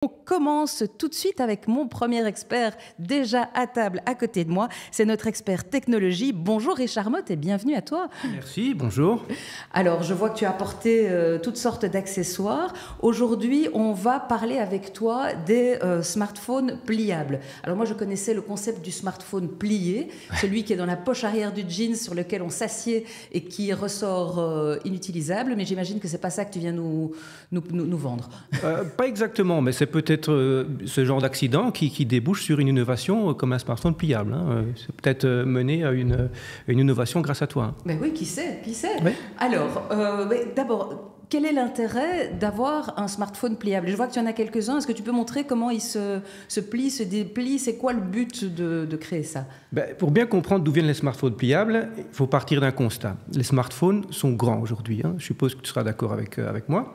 On commence tout de suite avec mon premier expert déjà à table à côté de moi. C'est notre expert technologie. Bonjour Richard Motte et bienvenue à toi. Merci, bonjour. Alors, je vois que tu as apporté toutes sortes d'accessoires. Aujourd'hui, on va parler avec toi des smartphones pliables. Alors moi, je connaissais le concept du smartphone plié, celui qui est dans la poche arrière du jean sur lequel on s'assied et qui ressort inutilisable. Mais j'imagine que c'est pas ça que tu viens nous vendre. Pas exactement, mais c'est peut-être ce genre d'accident qui débouche sur une innovation comme un smartphone pliable. C'est peut-être mené à une innovation grâce à toi. Mais oui, qui sait, qui sait. Oui. Alors, d'abord, quel est l'intérêt d'avoir un smartphone pliable? Je vois que tu en as quelques-uns. Est-ce que tu peux montrer comment il se plie, se déplie? C'est quoi le but de créer ça? Pour bien comprendre d'où viennent les smartphones pliables, il faut partir d'un constat. Les smartphones sont grands aujourd'hui. Je suppose que tu seras d'accord avec moi.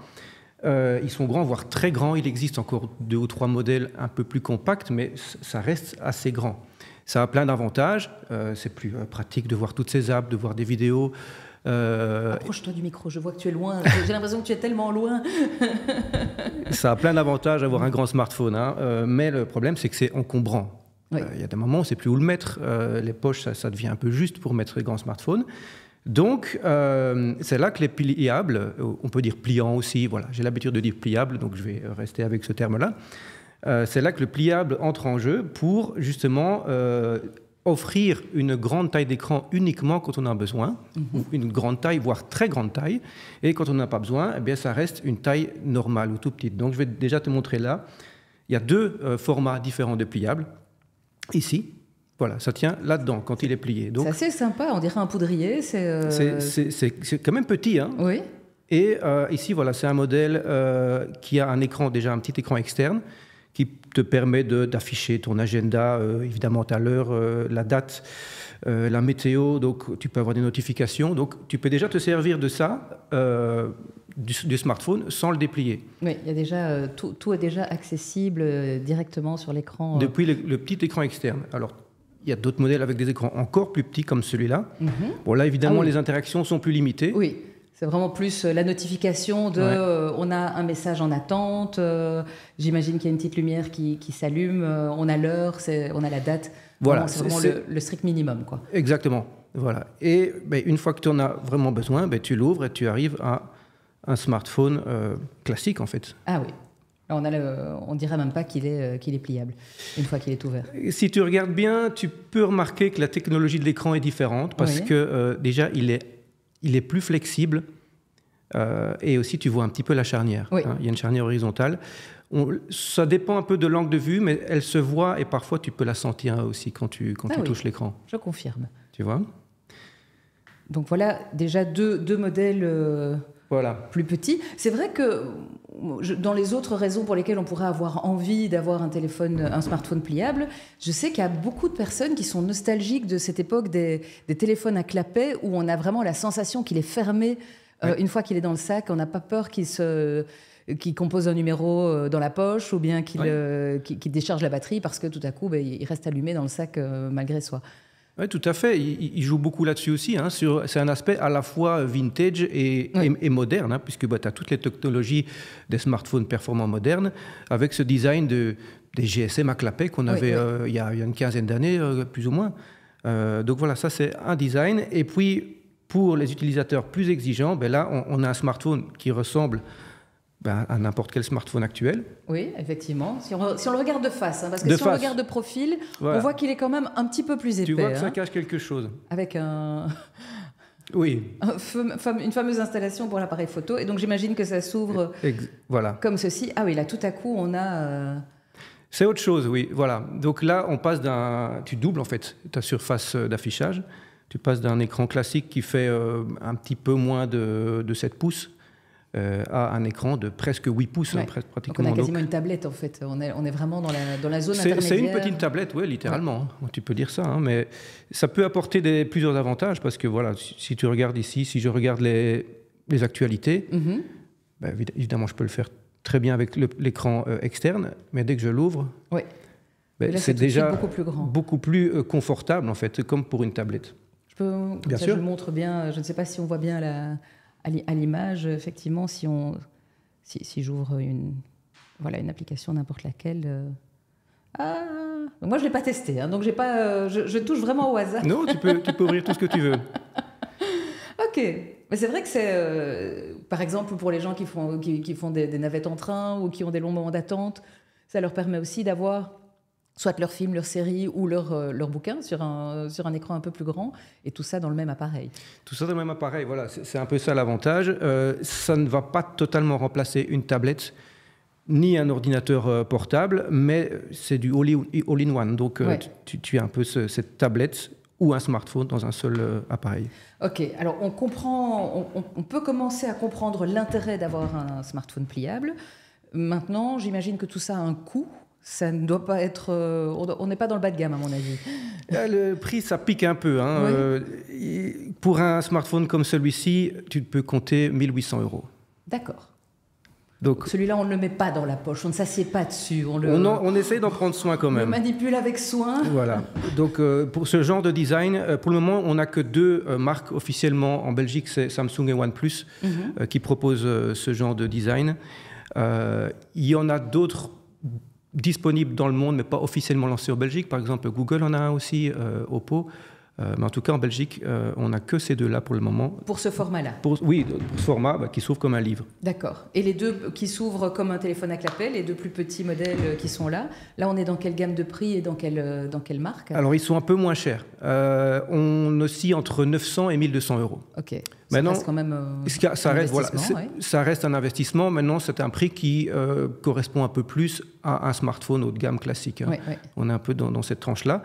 Ils sont grands, voire très grands. Il existe encore 2 ou 3 modèles un peu plus compacts, mais ça reste assez grand. Ça a plein d'avantages. C'est plus pratique de voir toutes ces apps, de voir des vidéos. Approche-toi du micro, je vois que tu es loin. J'ai l'impression que tu es tellement loin. Ça a plein d'avantages d'avoir un grand smartphone, mais le problème, c'est que c'est encombrant. Oui. Il y a des moments où on ne sait plus où le mettre. Les poches, ça devient un peu juste pour mettre les grands smartphones. Donc, c'est là que les pliables, on peut dire pliant aussi, voilà, j'ai l'habitude de dire pliable, donc je vais rester avec ce terme-là. C'est là que le pliable entre en jeu pour justement offrir une grande taille d'écran uniquement quand on en a besoin, ou une grande taille, voire très grande taille, et quand on n'en a pas besoin, eh bien, ça reste une taille normale ou tout petite. Donc, je vais déjà te montrer là. Il y a 2 formats différents de pliables. Ici. Voilà, ça tient là-dedans quand il est plié. C'est assez sympa, on dirait un poudrier. C'est quand même petit. Oui. Et ici, voilà, c'est un modèle qui a un écran, déjà un petit écran externe, qui te permet d'afficher ton agenda, évidemment à l'heure, la date, la météo, donc tu peux avoir des notifications. Donc tu peux déjà te servir de ça, du smartphone, sans le déplier. Oui, il y a déjà, tout est déjà accessible directement sur l'écran. Depuis le petit écran externe. Alors, il y a d'autres modèles avec des écrans encore plus petits comme celui-là. Bon, là, évidemment, les interactions sont plus limitées. Oui, c'est vraiment plus la notification de on a un message en attente, j'imagine qu'il y a une petite lumière qui s'allume, on a l'heure, on a la date. Voilà, c'est vraiment le strict minimum, quoi. Exactement. Voilà. Et une fois que tu en as vraiment besoin, tu l'ouvres et tu arrives à un smartphone classique, en fait. Ah oui. Là, on dirait même pas qu'il est pliable, une fois qu'il est ouvert. Si tu regardes bien, tu peux remarquer que la technologie de l'écran est différente, parce que déjà, il est plus flexible, et aussi, tu vois un petit peu la charnière. Oui. Il y a une charnière horizontale. Ça dépend un peu de l'angle de vue, mais elle se voit, et parfois, tu peux la sentir aussi quand tu touches l'écran. Je confirme. Tu vois? Donc voilà, déjà deux modèles... Voilà. Plus petit. C'est vrai que dans les autres raisons pour lesquelles on pourrait avoir envie d'avoir un smartphone pliable, je sais qu'il y a beaucoup de personnes qui sont nostalgiques de cette époque des téléphones à clapet où on a vraiment la sensation qu'il est fermé une fois qu'il est dans le sac. On n'a pas peur qu'il compose un numéro dans la poche ou bien qu'il décharge la batterie parce que tout à coup, il reste allumé dans le sac malgré soi. Oui, tout à fait. Il joue beaucoup là-dessus aussi. C'est un aspect à la fois vintage et moderne, puisque tu as toutes les technologies des smartphones performants modernes, avec ce design des GSM à clapet qu'on avait il y a une quinzaine d'années, plus ou moins. Donc voilà, ça c'est un design. Et puis, pour les utilisateurs plus exigeants, là, on a un smartphone qui ressemble à n'importe quel smartphone actuel. Oui, effectivement. Si on le regarde de face, parce que on le regarde de profil, on voit qu'il est quand même un petit peu plus épais. Tu vois que ça cache quelque chose. Avec une fameuse installation pour l'appareil photo. Et donc j'imagine que ça s'ouvre comme ceci. Ah oui, là tout à coup on a... C'est autre chose, oui. Voilà. Donc là on passe tu doubles en fait ta surface d'affichage. Tu passes d'un écran classique qui fait un petit peu moins de 7 pouces à un écran de presque 8 pouces, pratiquement. Donc on a quasiment une tablette, en fait. On est vraiment dans la zone intermédiaire. C'est une petite tablette, oui, littéralement. Ouais. Tu peux dire ça, mais ça peut apporter plusieurs avantages, parce que, voilà, si tu regardes ici, si je regarde les actualités, évidemment, je peux le faire très bien avec l'écran externe, mais dès que je l'ouvre, c'est déjà beaucoup plus confortable, en fait, comme pour une tablette. Bien sûr. Je le montre bien, je ne sais pas si on voit bien à l'image, effectivement, si j'ouvre Voilà, une application n'importe laquelle. Moi, je ne l'ai pas testé, hein, donc j'ai pas, je touche vraiment au hasard. Non, tu peux ouvrir tout ce que tu veux. Ok, mais c'est vrai que c'est, par exemple, pour les gens qui font des navettes en train ou qui ont des longs moments d'attente, ça leur permet aussi d'avoir soit leur film, leur série ou leur bouquin sur un écran un peu plus grand, et tout ça dans le même appareil. Tout ça dans le même appareil, voilà, c'est un peu ça l'avantage. Ça ne va pas totalement remplacer une tablette ni un ordinateur portable, mais c'est du all-in-one. Donc tu as un peu cette tablette ou un smartphone dans un seul appareil. Ok, alors on peut commencer à comprendre l'intérêt d'avoir un smartphone pliable. Maintenant, j'imagine que tout ça a un coût. Ça ne doit pas être... on n'est pas dans le bas de gamme, à mon avis. Le prix, ça pique un peu. Hein. Oui. Pour un smartphone comme celui-ci, tu peux compter 1 800 €. D'accord. Donc, celui-là, on ne le met pas dans la poche, on ne s'assied pas dessus. On essaie d'en prendre soin quand même. On le manipule avec soin. Voilà. Donc, pour ce genre de design, pour le moment, on n'a que 2 marques officiellement en Belgique, c'est Samsung et OnePlus, qui proposent ce genre de design. Il y en a d'autres disponibles dans le monde, mais pas officiellement lancés en Belgique. Par exemple, Google en a un aussi, Oppo. Mais en tout cas, en Belgique, on n'a que ces 2-là pour le moment. Pour ce format-là? Oui, pour ce format qui s'ouvre comme un livre. D'accord. Et les 2 qui s'ouvrent comme un téléphone à clapet, les 2 plus petits modèles qui sont là, on est dans quelle gamme de prix et dans quelle marque? Alors, ils sont un peu moins chers. On oscille entre 900 et 1 200 €. OK. Ça reste quand même ça reste un investissement. Maintenant, c'est un prix qui correspond un peu plus à un smartphone haut de gamme classique. Hein. Oui. On est un peu dans cette tranche-là.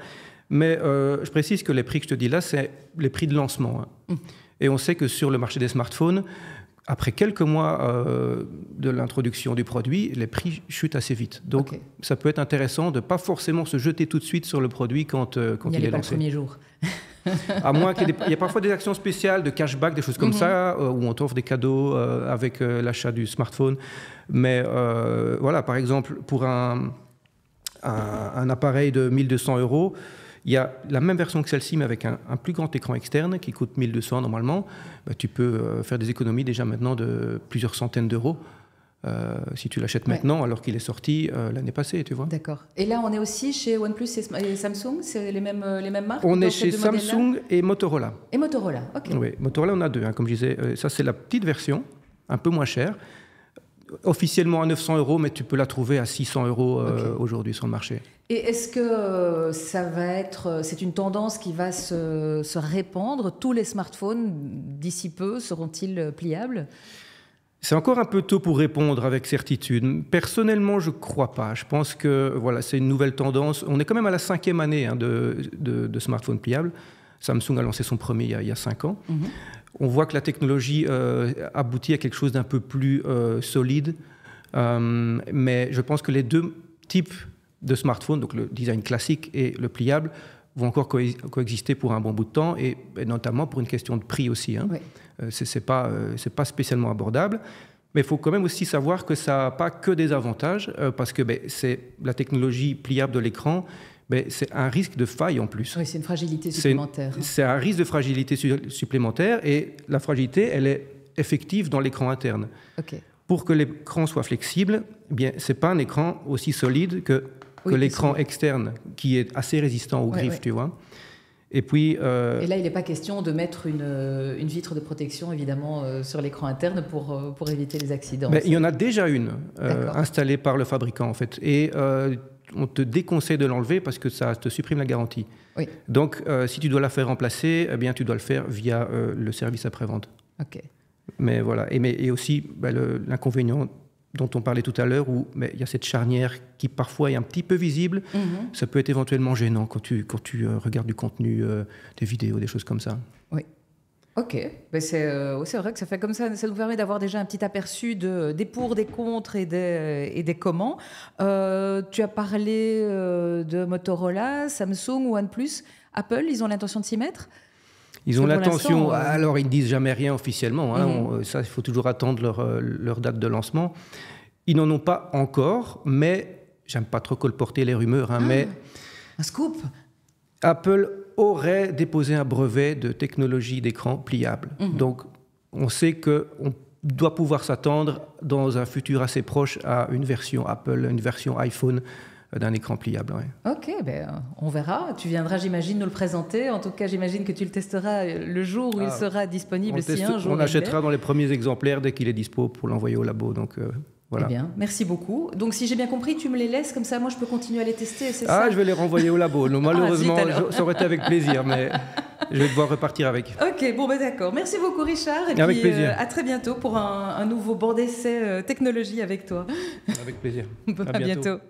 Mais je précise que les prix que je te dis là, c'est les prix de lancement. Hein. Et on sait que sur le marché des smartphones, après quelques mois de l'introduction du produit, les prix chutent assez vite. Donc, ça peut être intéressant de ne pas forcément se jeter tout de suite sur le produit quand il est lancé. Il n'y a pas le premier jour. À moins qu'il y ait parfois des actions spéciales de cashback, des choses comme ça, où on t'offre des cadeaux avec l'achat du smartphone. Mais voilà, par exemple, pour un appareil de 1 200 €, il y a la même version que celle-ci, mais avec un plus grand écran externe qui coûte 1 200 normalement. Tu peux faire des économies déjà maintenant de plusieurs centaines d'euros si tu l'achètes maintenant, alors qu'il est sorti l'année passée, tu vois. D'accord. Et là, on est aussi chez OnePlus et Samsung, c'est les mêmes marques? On est chez Samsung et Motorola. Et Motorola, ok. Oui, Motorola, on a 2, hein, comme je disais. Ça, c'est la petite version, un peu moins chère. Officiellement à 900 €, mais tu peux la trouver à 600 € aujourd'hui sur le marché. Et est-ce que c'est une tendance qui va se répandre? Tous les smartphones, d'ici peu, seront-ils pliables? C'est encore un peu tôt pour répondre avec certitude. Personnellement, je ne crois pas. Je pense que c'est une nouvelle tendance. On est quand même à la 5e année de smartphones pliables. Samsung a lancé son premier il y a 5 ans. On voit que la technologie aboutit à quelque chose d'un peu plus solide. Mais je pense que les 2 types de smartphones, donc le design classique et le pliable, vont encore coexister pour un bon bout de temps, et notamment pour une question de prix aussi. Hein. C'est pas spécialement abordable. Mais il faut quand même aussi savoir que ça n'a pas que des avantages, parce que c'est la technologie pliable de l'écran. C'est un risque de faille en plus. Oui, c'est une fragilité supplémentaire. C'est un risque de fragilité supplémentaire, et la fragilité, elle est effective dans l'écran interne. Pour que l'écran soit flexible, ce n'est pas un écran aussi solide que l'écran externe, qui est assez résistant aux griffes, tu vois. Et puis... Et là, il n'est pas question de mettre une vitre de protection, évidemment, sur l'écran interne pour éviter les accidents. Il y en a déjà une installée par le fabricant, en fait. Et on te déconseille de l'enlever parce que ça te supprime la garantie. Donc, si tu dois la faire remplacer, tu dois le faire via le service après-vente. Mais voilà. Et aussi, l'inconvénient dont on parlait tout à l'heure, où il y a cette charnière qui parfois est un petit peu visible. Ça peut être éventuellement gênant quand tu regardes du contenu, des vidéos, des choses comme ça. Oui. Ok, c'est vrai que ça fait comme ça nous permet d'avoir déjà un petit aperçu des pour, des contre et des comment. Tu as parlé de Motorola, Samsung, OnePlus, Apple, ils ont l'intention de s'y mettre? Ils ont l'intention, alors ils ne disent jamais rien officiellement, hein, ça il faut toujours attendre leur date de lancement. Ils n'en ont pas encore, mais j'aime pas trop colporter les rumeurs, mais un scoop. Apple aurait déposé un brevet de technologie d'écran pliable. Donc on sait qu'on doit pouvoir s'attendre dans un futur assez proche à une version Apple, une version iPhone d'un écran pliable. Ouais. Ok, on verra. Tu viendras, j'imagine, nous le présenter. En tout cas, j'imagine que tu le testeras le jour où il sera disponible. On achètera dans les premiers exemplaires dès qu'il est dispo pour l'envoyer au labo. Donc, voilà. Eh bien, merci beaucoup. Donc, si j'ai bien compris, tu me les laisses comme ça, moi je peux continuer à les tester, c'est ça? Je vais les renvoyer au labo. Non, malheureusement, ça aurait été avec plaisir, mais je vais devoir repartir avec. Ok, bon d'accord. Merci beaucoup Richard. Et avec puis, plaisir. À très bientôt pour un nouveau banc d'essai technologie avec toi. Avec plaisir. À bientôt.